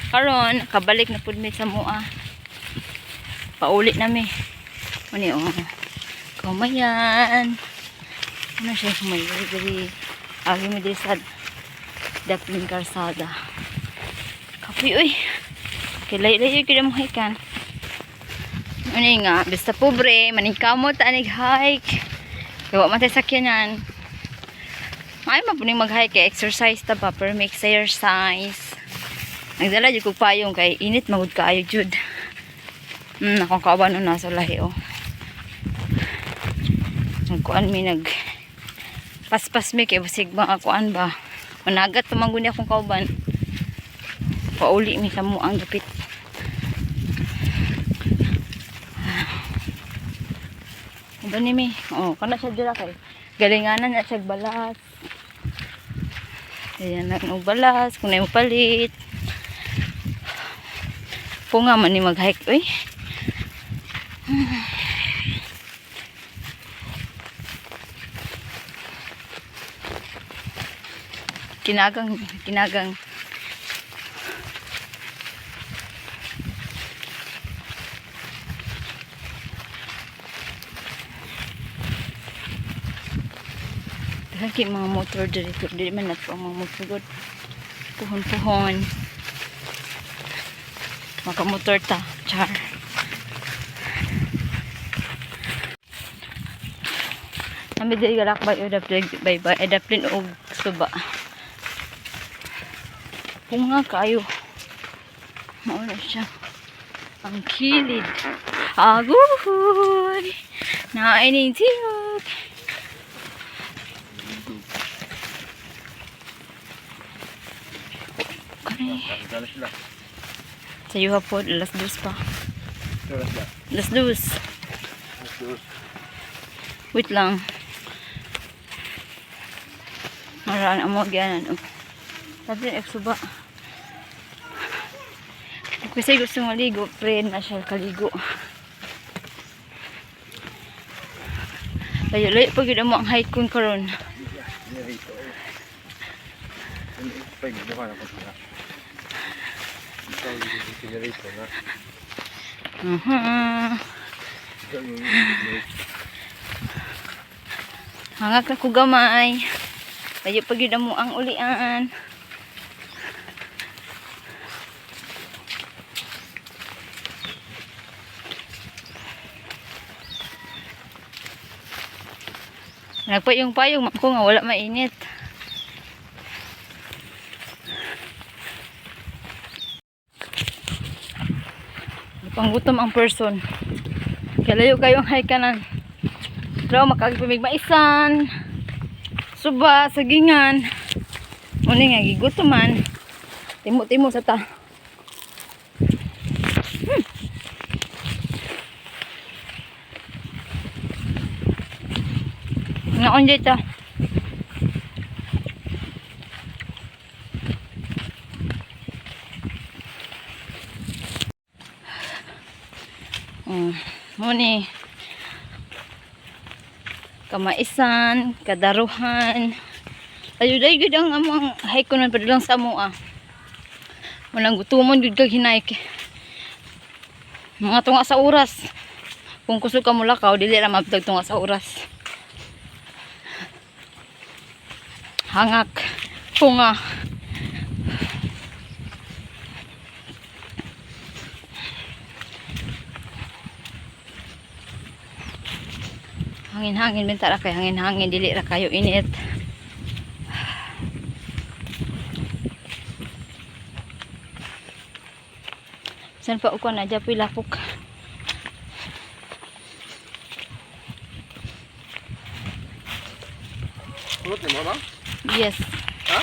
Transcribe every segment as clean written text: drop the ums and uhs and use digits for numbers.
Karon kabalik na pud mi sa mua. Pauli na mi. Mani oh. Kumayan. Ano siya kumay diri. Agi mi diri sa Daplin Karsada. Kapi uy. Kilay-lay kita mo hikan. Ano nga, basta pobre, maningkamot anig hike. Kaya man tayo sakyanan. Ay, mapuning mag-hike kay exercise ta ba, pero may exercise. Nagdala jud ko payong kay init magud kaayo jud. Akong kauban no nasa lahi oh. Nagkuan mi nag paspas mi kay basig mga kuan ba. Managat tumanggo ni akong kauban. Pauli mi sa muang dapit. Iba ni mi. Oh, kana siya dira kay galinganan na siya balas. Ayan na balas kung na mo palit. Punga man ni mag-hike uy. Kinagang lagi mga motor dito. Dili man nato ang mga motor. Puhon-puhon. Maka-motor ta. Char. Nami dili galak ba Daplin og suba. Punga kayo. Mauna siya. Ang kilid. Agoy. Naining tiyog. Sa iyo po, alas 2 pa. Alas 2. Wait lang. Maraan ang mga ganan. Sabi na ekso ba? Kasi gusto maligo, friend na siya kaligo. Layo-layo pag yun mo ang hike kong karon. Hangak na ko gamay. Layo pag yun mo ang ulian. Nagpayong-payong man ko nga wala mainit. Panggutom ang person. Kalayo kayong hike kanan. Pero makagpamigmaisan. Suba, sagingan. Muna nga gigutuman. Timo-timo sa ta. Naon dito. Muni kamaisan, kadaruhan. Ayuday gud ang among hike ko nan padulong sa mua. Walang gutumon gud kag hinayke. Mga tunga sa oras. Kung kusog ka mulakaw, dili ra mabtag tunga sa oras. Hangak, punga. Hangin-hangin benta ra kay hangin-hangin dili ra kayo init. San pa uko na dya pilapok. Kulot ni mo ba? Yes. Ha?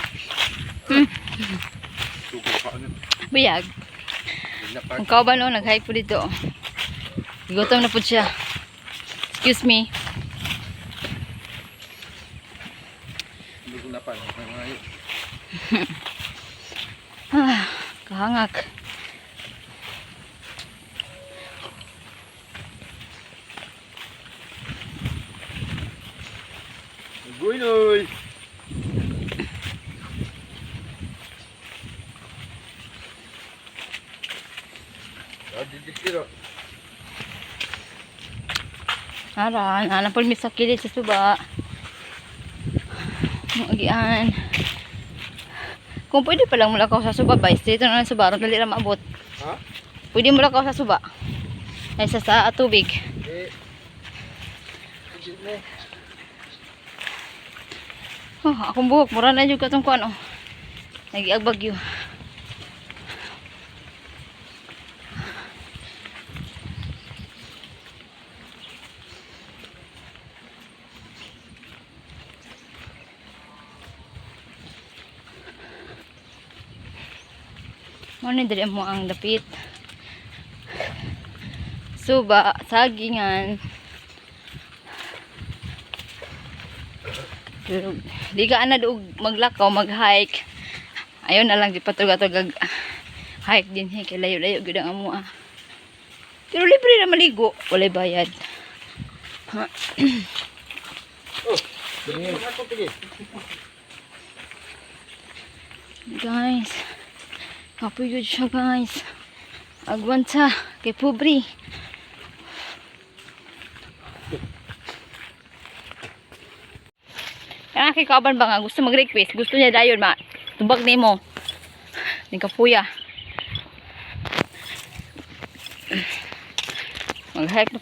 Suko pa ano? Buyag. Ang kauban o nag-hike po dito. Gutom na po siya. Excuse me. Hindi ko napan. Kahangak. Guinoy. Didikiro. Aran, alam po mi sa kilid sa suba. Magian. Kung pwede pa lang mulakaw sa suba, ba? Dito na lang sa suba, dali lang maabot. Ha? Pwede mulakaw sa suba. Ay sa tubig. Eh. Sige na. Oh, akong buhok, mura na yung katong kuan, oh. Nagiagbagyo. Ano dali mo ang dapit? Suba, sagingan. Pero, di ka na doog maglakaw, mag-hike. Ayun na lang, di patugag-tugag hike din. Kaya layo-layo, gudang amo ah. Pero libre na maligo. Walay bayad. Oh. Sige. Sige. Guys. Kapoy yun siya guys. Agwanta. Kay pobre. Kaya kikaban ba nga gusto mag-request, gusto niya dayon ma. Tubag ni mo. Ni kapuya. Mag-hike.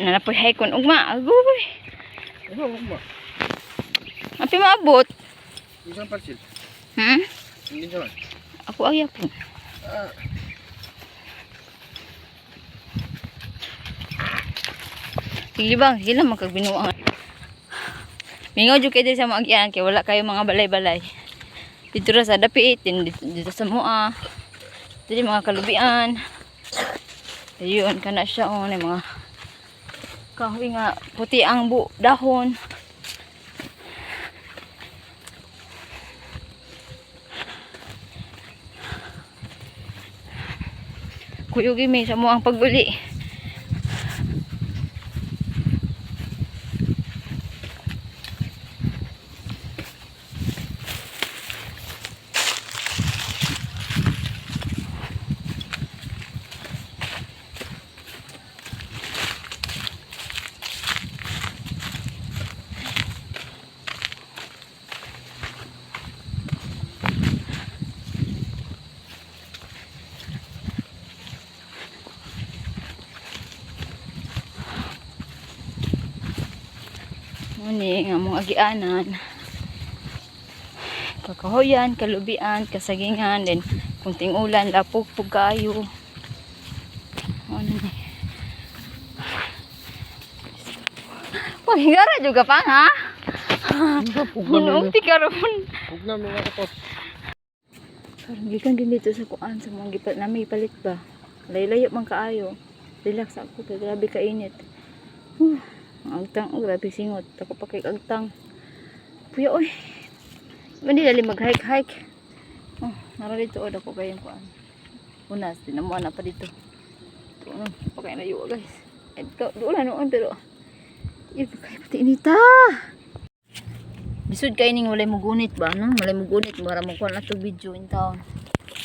Nanapoy hike kon ugma. Agoy. Ano mo? Api maabot. Isang parcel. Hindi naman. Ako ay po. Sige bang, sige lang magkagbinuang. Mingaw jud kay diri sa mga agyan kay wala kayo mga balay-balay. Dito ra sa dapit, dito sa mua. Dito mga kalubian. Ayun kana siya oh, mga kahoy nga puti ang dahon. Kuyugi may sa muang pagbuli. Muni nga mong agianan. Kakahoyan, kalubian, kasagingan, then kunting ulan, lapog-pog kayo. Ano ni? Paghingara juga pa ha? Hinuong tikaron. Huwag na mga kapos. Parang gikan din dito sa kuan sa mga gipat namin ipalit ba. Layo-layo man kaayo. Relax ako kay grabe kainit. Ang agtang, oh grabe singot. Ako pa kay agtang. Puya oy. Hindi dali mag-hike-hike. Oh, nara dito od ako kayong kuan. Unas, tinamuan na pa dito. Ito ano, pa kayo layo guys. Ay, doon noon pero ito kay pati inita. Bisud kay ning walay mugunit ba no? Walay mugunit para mo kuan na to video in town.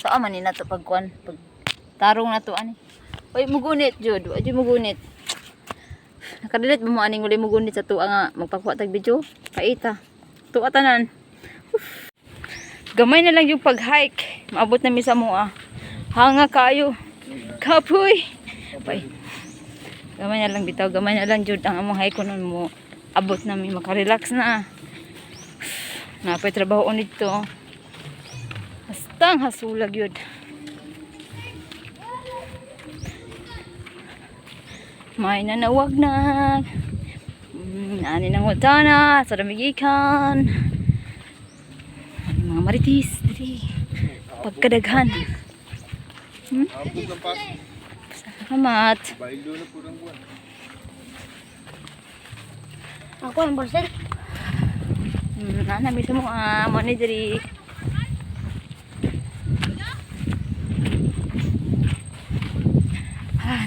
Saan man ni nato pag kuan, pag tarong na to ani. Oy mugunit jud, wa jud mugunit. Nakadilit mo aning walay mugunit sa tuwa nga magpakuha tag video. Paita. Tuwa tanan. Gamay na lang yung pag-hike. Maabot na mi sa mua. Hanga kayo. Kapoy. Pay. Gamay na lang bitaw, gamay na lang jud ang among hike kunon mo. Abot na mi maka-relax na. Napay trabaho nito. Bastang hasulag yun. May nanawag na. Ani nang utana. Sa damigikan. Mga maritis. Diri. Pagkadaghan. Abot ng pas. Salamat. Bailo na po ng buwan. Ako ang borsel. Nami sa mga mo ni diri.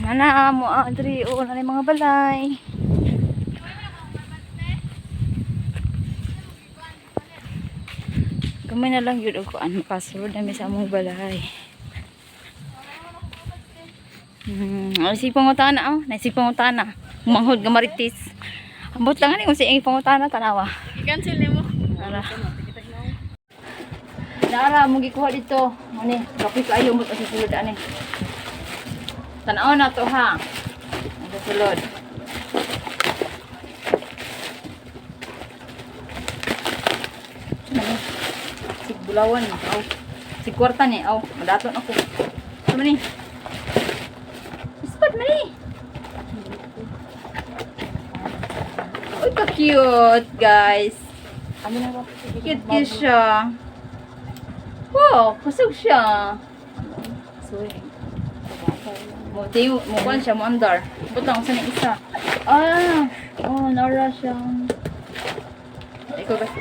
Nana mo diri o na mga balay. Gamay na lang yun ako an makasulod na mi sa among balay. Si pangutana oh, na si pangutana. Manghod nga maritis. Ambot lang ani kung si pangutana tanawa. I-cancel mo. Ara. Dara mo gikuha dito. Ani, kapi kayo mo sa sulod ani. Tanaw na to ha. Ang sulod. Sig bulawan ni. Aw. Sig kwarta ni. Aw, madaton ako. Ano ni? Ispat man ni. Uy, ka-cute, guys. Cute siya. Wow, kusog siya. Mukuan siya, muandar. Butang sa isa. Oh, nara siya. Ikaw kasi.